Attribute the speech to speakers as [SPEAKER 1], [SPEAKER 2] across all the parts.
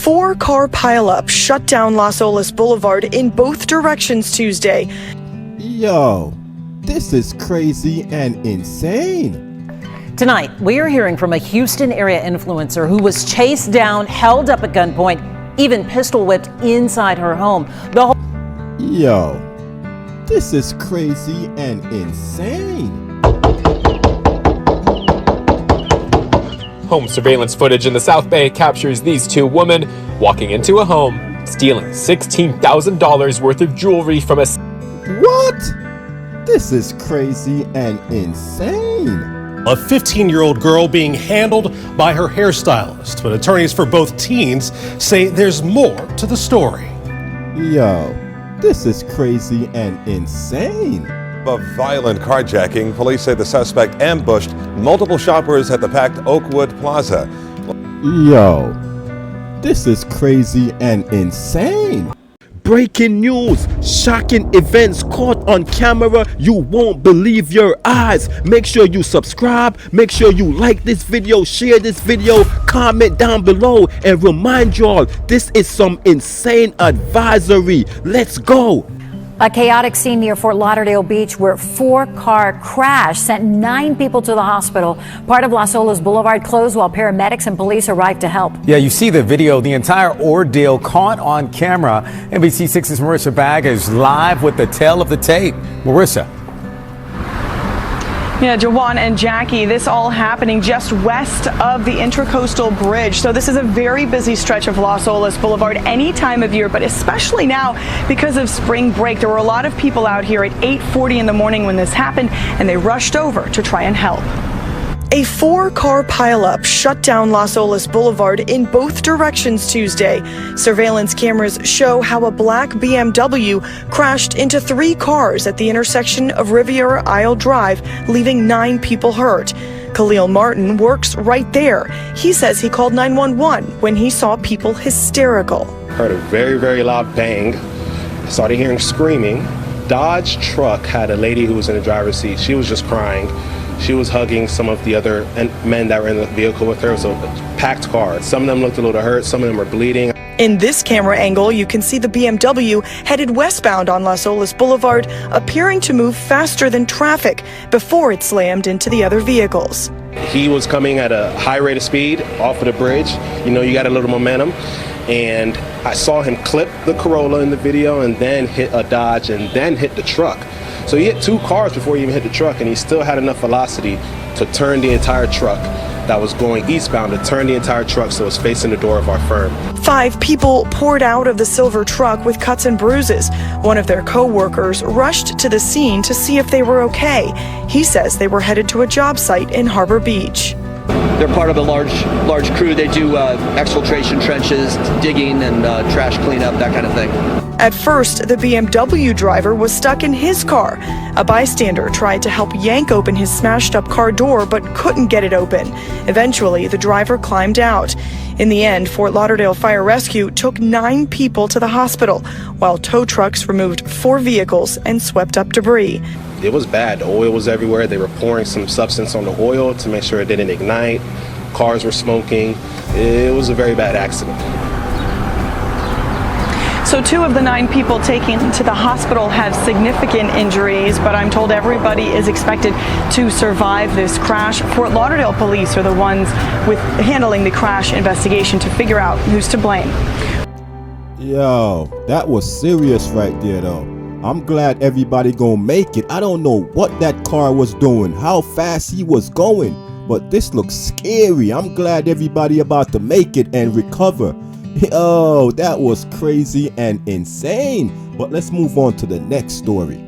[SPEAKER 1] 4-car pileup shut down Las Olas Boulevard in both directions Tuesday.
[SPEAKER 2] Yo, this is crazy and insane.
[SPEAKER 3] Tonight, we are hearing from a Houston area influencer who was chased down, held up at gunpoint, even pistol whipped inside her home.
[SPEAKER 2] Yo, this is crazy and insane.
[SPEAKER 4] Home surveillance footage in the South Bay captures these two women walking into a home, stealing $16,000 worth of jewelry from a...
[SPEAKER 2] What? This is crazy and insane.
[SPEAKER 5] A 15-year-old girl being handled by her hairstylist, but attorneys for both teens say there's more to the story.
[SPEAKER 2] Yo, this is crazy and insane.
[SPEAKER 6] A violent carjacking. Police say the suspect ambushed multiple shoppers at the packed Oakwood Plaza.
[SPEAKER 2] Yo, this is crazy and insane. Breaking news, shocking events caught on camera. You won't believe your eyes. Make sure you subscribe, make sure you like this video, share this video, comment down below, and remind y'all this is some insane advisory. Let's go.
[SPEAKER 7] A chaotic scene near Fort Lauderdale Beach where a 4-car crash sent 9 people to the hospital. Part of Las Olas Boulevard closed while paramedics and police arrived to help.
[SPEAKER 8] Yeah, you see the video, the entire ordeal caught on camera. NBC6's Marissa Bagg is live with the tail of the tape. Marissa.
[SPEAKER 9] Yeah, Jawan and Jackie, this all happening just west of the Intracoastal Bridge. So this is a very busy stretch of Las Olas Boulevard any time of year, but especially now because of spring break. There were a lot of people out here at 8:40 in the morning when this happened, and they rushed over to try and help.
[SPEAKER 1] A 4-car pileup shut down Las Olas Boulevard in both directions Tuesday. Surveillance cameras show how a black BMW crashed into 3 cars at the intersection of Riviera Isle Drive, leaving 9 people hurt. Khalil Martin works right there. He says he called 911 when he saw people hysterical.
[SPEAKER 10] Heard a very, very loud bang. Started hearing screaming. Dodge truck had a lady who was in the driver's seat. She was just crying. She was hugging some of the other men that were in the vehicle with her. It was a packed car. Some of them looked a little hurt. Some of them were bleeding.
[SPEAKER 1] In this camera angle, you can see the BMW headed westbound on Las Olas Boulevard, appearing to move faster than traffic before it slammed into the other vehicles.
[SPEAKER 10] He was coming at a high rate of speed off of the bridge. You know, you got a little momentum. And I saw him clip the Corolla in the video and then hit a Dodge and then hit the truck. So he hit 2 cars before he even hit the truck, and he still had enough velocity to turn the entire truck that was going eastbound, to turn the entire truck so it's facing the door of our firm.
[SPEAKER 1] 5 people poured out of the silver truck with cuts and bruises. One of their co-workers rushed to the scene to see if they were okay. He says they were headed to a job site in Harbor Beach.
[SPEAKER 11] They're part of a large crew. They do exfiltration trenches, digging, and trash cleanup, that kind of thing.
[SPEAKER 1] At first, the BMW driver was stuck in his car. A bystander tried to help yank open his smashed-up car door, but couldn't get it open. Eventually, the driver climbed out. In the end, Fort Lauderdale Fire Rescue took 9 people to the hospital, while tow trucks removed 4 vehicles and swept up debris.
[SPEAKER 10] It was bad. The oil was everywhere. They were pouring some substance on the oil to make sure it didn't ignite. Cars were smoking. It was a very bad accident.
[SPEAKER 9] So 2 of the 9 people taken to the hospital have significant injuries, but I'm told everybody is expected to survive this crash. Fort Lauderdale police are the ones with handling the crash investigation to figure out who's to blame.
[SPEAKER 2] Yo, that was serious right there though. I'm glad everybody gonna make it. I don't know what that car was doing, how fast he was going, but this looks scary. I'm glad everybody about to make it and recover. Yo, that was crazy and insane. But let's move on to the next story.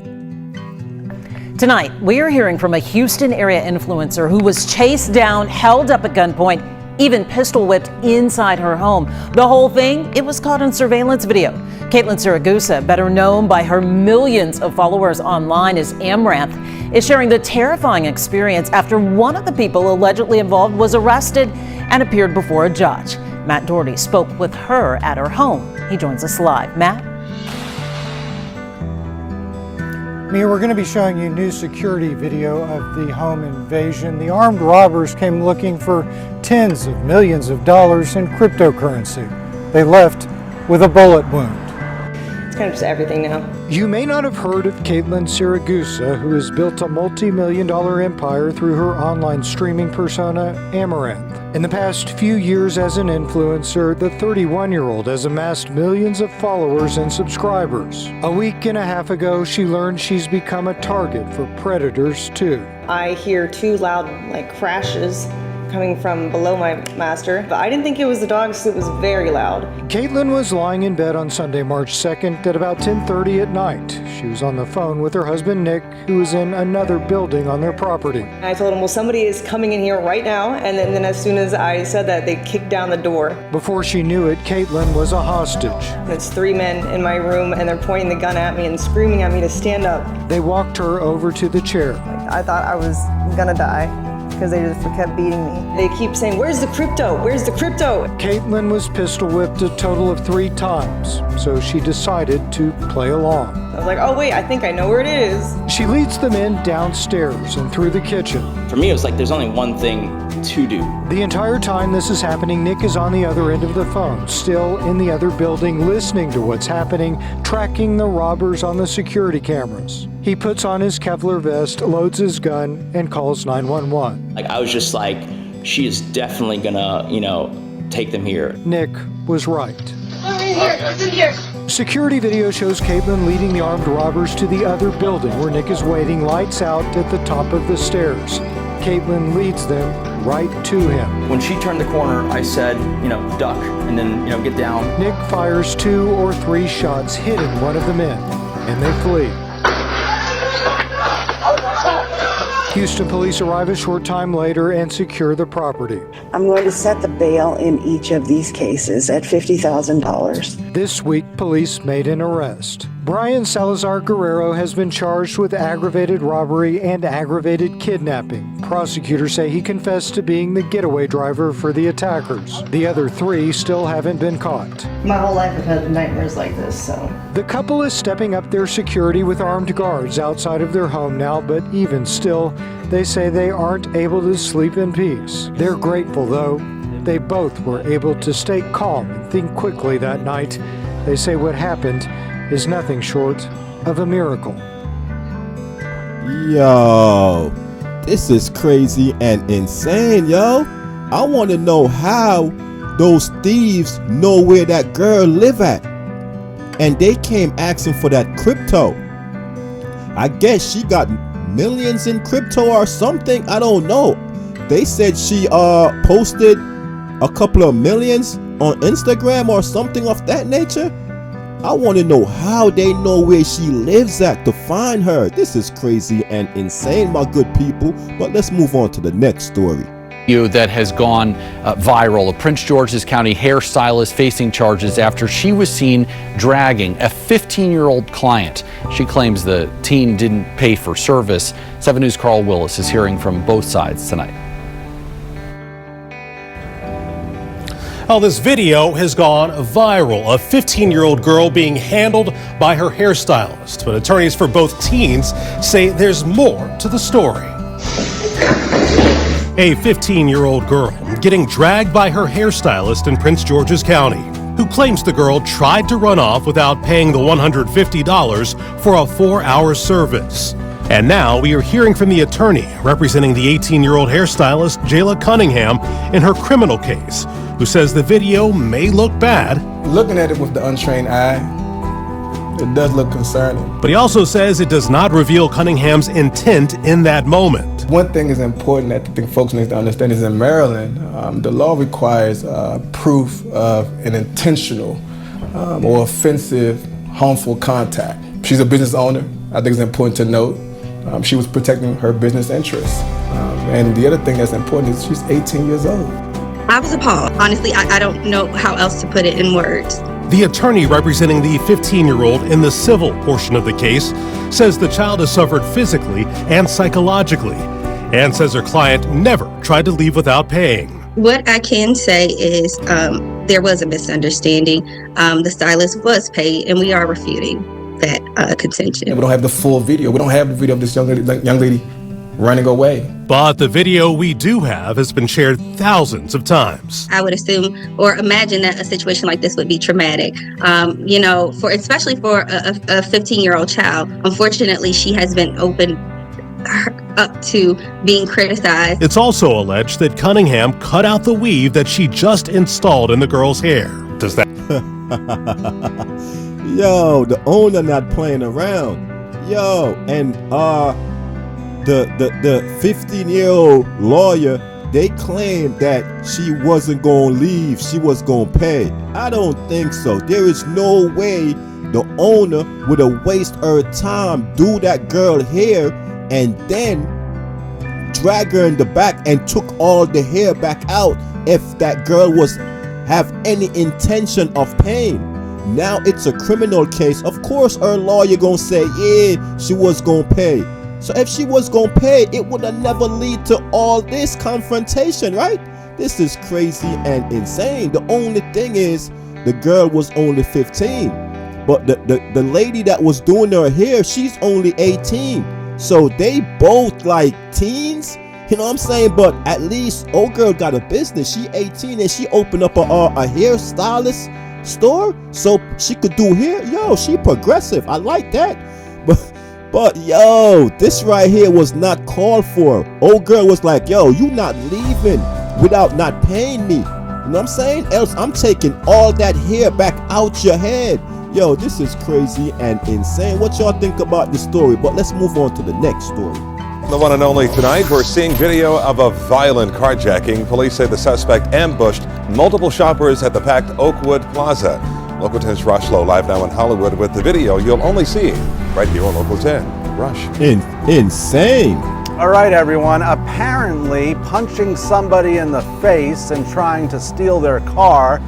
[SPEAKER 3] Tonight, we are hearing from a Houston area influencer who was chased down, held up at gunpoint, even pistol whipped inside her home. The whole thing, it was caught on surveillance video. Caitlin Siragusa, better known by her millions of followers online as Amaranth, is sharing the terrifying experience after one of the people allegedly involved was arrested and appeared before a judge. Matt Doherty spoke with her at her home. He joins us live. Matt?
[SPEAKER 12] Mia, we're going to be showing you new security video of the home invasion. The armed robbers came looking for tens of millions of dollars in cryptocurrency. They left with a bullet wound.
[SPEAKER 13] It's kind of just everything now.
[SPEAKER 12] You may not have heard of Caitlin Siragusa, who has built a multi-million-dollar empire through her online streaming persona, Amaranth. In the past few years as an influencer, the 31-year-old has amassed millions of followers and subscribers. A week and a half ago, she learned she's become a target for predators too.
[SPEAKER 13] I hear two loud crashes coming from below my master, but I didn't think it was the dogs. It was very loud.
[SPEAKER 12] Caitlin was lying in bed on Sunday, March 2nd at about 10:30 at night. She was on the phone with her husband, Nick, who was in another building on their property.
[SPEAKER 13] I told him, well, somebody is coming in here right now, and then as soon as I said that, they kicked down the door.
[SPEAKER 12] Before she knew it, Caitlin was a hostage.
[SPEAKER 13] And it's three men in my room, and they're pointing the gun at me and screaming at me to stand up.
[SPEAKER 12] They walked her over to the chair.
[SPEAKER 13] I thought I was gonna die, because they just kept beating me. They keep saying, where's the crypto? Where's the crypto?
[SPEAKER 12] Caitlin was pistol whipped a total of 3 times, so she decided to play along.
[SPEAKER 13] I was like, oh wait, I think I know where it is.
[SPEAKER 12] She leads the men downstairs and through the kitchen.
[SPEAKER 14] For me, it was like there's only one thing to do.
[SPEAKER 12] The entire time this is happening, Nick is on the other end of the phone, still in the other building, listening to what's happening, tracking the robbers on the security cameras. He puts on his Kevlar vest, loads his gun, and calls 911.
[SPEAKER 14] I was just like, she is definitely gonna, take them here.
[SPEAKER 12] Nick was right.
[SPEAKER 15] I'm in here, it's in here.
[SPEAKER 12] Security video shows Caitlin leading the armed robbers to the other building where Nick is waiting, lights out at the top of the stairs. Caitlin leads them right to him.
[SPEAKER 14] When she turned the corner, I said, duck, and then, get down.
[SPEAKER 12] Nick fires 2 or 3 shots, hitting one of the men, and they flee. Houston police arrive a short time later and secure the property.
[SPEAKER 16] I'm going to set the bail in each of these cases at $50,000.
[SPEAKER 12] This week, police made an arrest. Brian Salazar Guerrero has been charged with aggravated robbery and aggravated kidnapping. Prosecutors say he confessed to being the getaway driver for the attackers. The other 3 still haven't been caught.
[SPEAKER 13] My whole life I've had nightmares like this, so.
[SPEAKER 12] The couple is stepping up their security with armed guards outside of their home now, but even still, they say they aren't able to sleep in peace. They're grateful, though. They both were able to stay calm and think quickly that night. They say what happened is nothing short of a miracle.
[SPEAKER 2] Yo, this is crazy and insane, yo. I want to know how those thieves know where that girl live at. And they came asking for that crypto. I guess she got millions in crypto or something. I don't know. They said she posted a couple of millions on Instagram or something of that nature. I want to know how they know where she lives at to find her. This is crazy and insane, my good people. But let's move on to the next story.
[SPEAKER 17] That has gone viral. A Prince George's County hairstylist facing charges after she was seen dragging a 15-year-old client. She claims the teen didn't pay for service. 7 News' Carl Willis is hearing from both sides tonight.
[SPEAKER 5] Well, this video has gone viral. A 15-year-old girl being handled by her hairstylist. But attorneys for both teens say there's more to the story. A 15-year-old girl getting dragged by her hairstylist in Prince George's County, who claims the girl tried to run off without paying the $150 for a 4-hour service. And now we are hearing from the attorney representing the 18-year-old hairstylist, Jayla Cunningham, in her criminal case, who says the video may look bad.
[SPEAKER 18] Looking at it with the untrained eye, it does look concerning.
[SPEAKER 5] But he also says it does not reveal Cunningham's intent in that moment.
[SPEAKER 18] One thing is important that I think folks need to understand is in Maryland, the law requires proof of an intentional or offensive, harmful contact. She's a business owner. I think it's important to note she was protecting her business interests. And the other thing that's important is she's 18 years old.
[SPEAKER 19] I was appalled. Honestly, I don't know how else to put it in words.
[SPEAKER 5] The attorney representing the 15-year-old in the civil portion of the case says the child has suffered physically and psychologically, and says her client never tried to leave without paying.
[SPEAKER 19] What I can say is there was a misunderstanding. The stylist was paid, and we are refuting that contention.
[SPEAKER 18] We don't have the full video. We don't have the video of this young lady running away.
[SPEAKER 5] But the video we do have has been shared thousands of times.
[SPEAKER 19] I would assume or imagine that a situation like this would be traumatic, especially for a 15-year-old child. Unfortunately, she has been opened up to being criticized.
[SPEAKER 5] It's also alleged that Cunningham cut out the weave that she just installed in the girl's hair. Does that...
[SPEAKER 2] Yo, the owner not playing around. Yo, and the 15-year-old lawyer, they claimed that she wasn't gonna leave, she was gonna pay. I don't think so. There is no way the owner would have wasted her time, do that girl hair, and then drag her in the back and took all the hair back out if that girl was have any intention of paying. Now it's a criminal case. Of course her lawyer gonna say, yeah, she was gonna pay. So if she was gonna pay, it would have never lead to all this confrontation, right? This is crazy and insane. The only thing is the girl was only 15, but the lady that was doing her hair, she's only 18. So they both like teens, you know what I'm saying? But at least old girl got a business. She 18 and she opened up a hairstylist store so she could do hair. Yo, she progressive. I like that. But yo, this right here was not called for. Old girl was like, yo, you not leaving without not paying me. You know what I'm saying? Else I'm taking all that hair back out your head. Yo, this is crazy and insane. What y'all think about the story? But let's move on to the next story.
[SPEAKER 6] The one and only tonight, we're seeing video of a violent carjacking. Police say the suspect ambushed multiple shoppers at the packed Oakwood Plaza. Local 10's Rush Lowe live now in Hollywood with the video you'll only see right here on Local 10. Rush.
[SPEAKER 2] Insane.
[SPEAKER 20] All right, everyone. Apparently, punching somebody in the face and trying to steal their car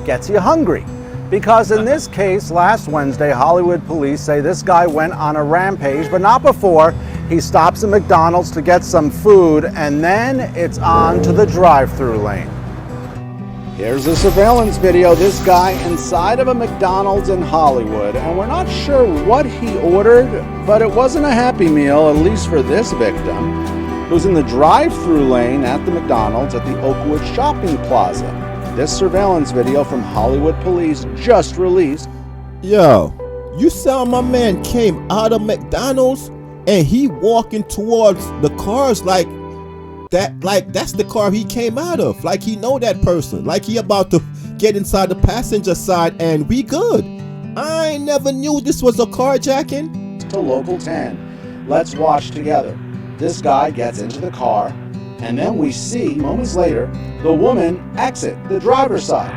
[SPEAKER 20] gets you hungry. Because in this case, last Wednesday, Hollywood police say this guy went on a rampage, but not before. He stops at McDonald's to get some food, and then it's on to the drive-through lane. Here's a surveillance video. This guy inside of a McDonald's in Hollywood, and we're not sure what he ordered, but it wasn't a Happy Meal, at least for this victim. It was in the drive-through lane at the McDonald's at the Oakwood Shopping Plaza. This surveillance video from Hollywood police just released.
[SPEAKER 2] Yo, you saw my man came out of McDonald's and he walking towards the cars like that's the car he came out of. Like he know that person. Like he about to get inside the passenger side and we good. I never knew this was a carjacking.
[SPEAKER 20] To Local 10. Let's watch together. This guy gets into the car, and then we see, moments later, the woman exit the driver's side.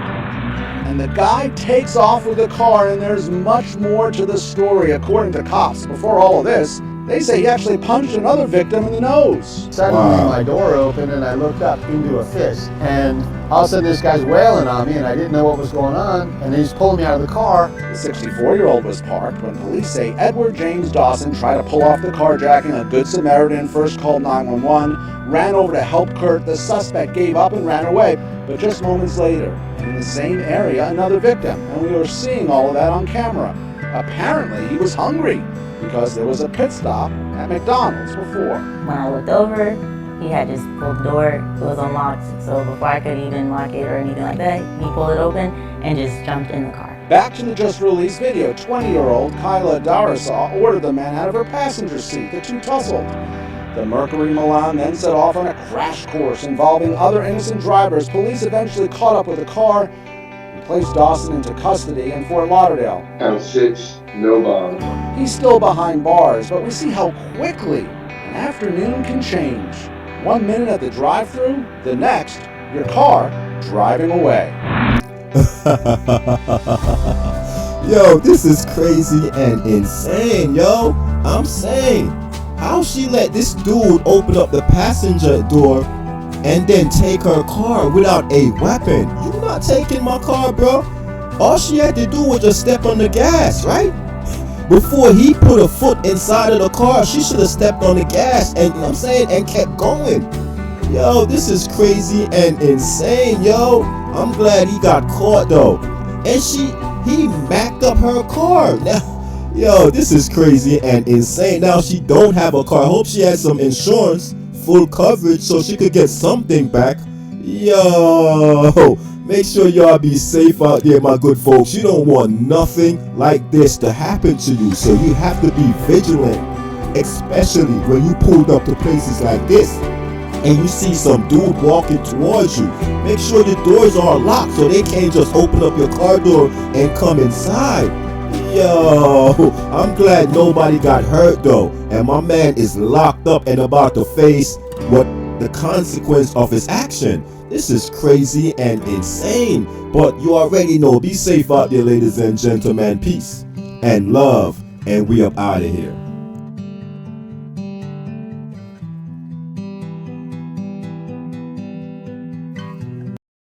[SPEAKER 20] And the guy takes off with the car, and there's much more to the story, according to cops. Before all of this, they say he actually punched another victim in the nose.
[SPEAKER 21] Suddenly my door opened and I looked up into a fist, and all of a sudden this guy's wailing on me and I didn't know what was going on, and he's pulling me out of the car.
[SPEAKER 20] The 64-year-old was parked when police say Edward James Dawson tried to pull off the carjacking. A Good Samaritan first called 911, ran over to help Kurt. The suspect gave up and ran away. But just moments later, in the same area, another victim, and we were seeing all of that on camera. Apparently he was hungry, because there was a pit stop at McDonald's before.
[SPEAKER 22] When I looked over, he had just pulled the door. It was unlocked, so before I could even lock it or anything like that, he pulled it open and just jumped in the car.
[SPEAKER 20] Back to the just released video. 20-year-old Kyla Darasaw ordered the man out of her passenger seat. The two tussled. The Mercury Milan then set off on a crash course involving other innocent drivers. Police eventually caught up with the car and placed Dawson into custody in Fort Lauderdale.
[SPEAKER 23] Count 6, no bond.
[SPEAKER 20] He's still behind bars, but we see how quickly an afternoon can change. 1 minute at the drive-thru, the next, your car driving away.
[SPEAKER 2] Yo, this is crazy and insane, yo. I'm saying, how she let this dude open up the passenger door and then take her car without a weapon? You not taking my car, bro. All she had to do was just step on the gas, right? Before he put a foot inside of the car, she should have stepped on the gas and, you know what I'm saying, and kept going. Yo, this is crazy and insane, yo. I'm glad he got caught though. And he macked up her car. Yo, this is crazy and insane. Now she don't have a car. I hope she has some insurance, full coverage, so she could get something back. Yo, make sure y'all be safe out there, my good folks. You don't want nothing like this to happen to you, so you have to be vigilant, especially when you pulled up to places like this and you see some dude walking towards you. Make sure the doors are locked so they can't just open up your car door and come inside. Yo, I'm glad nobody got hurt though, and my man is locked up and about to face what the consequence of his action. This is crazy and insane, but you already know. Be safe out there, ladies and gentlemen. Peace and love, and we up out of here.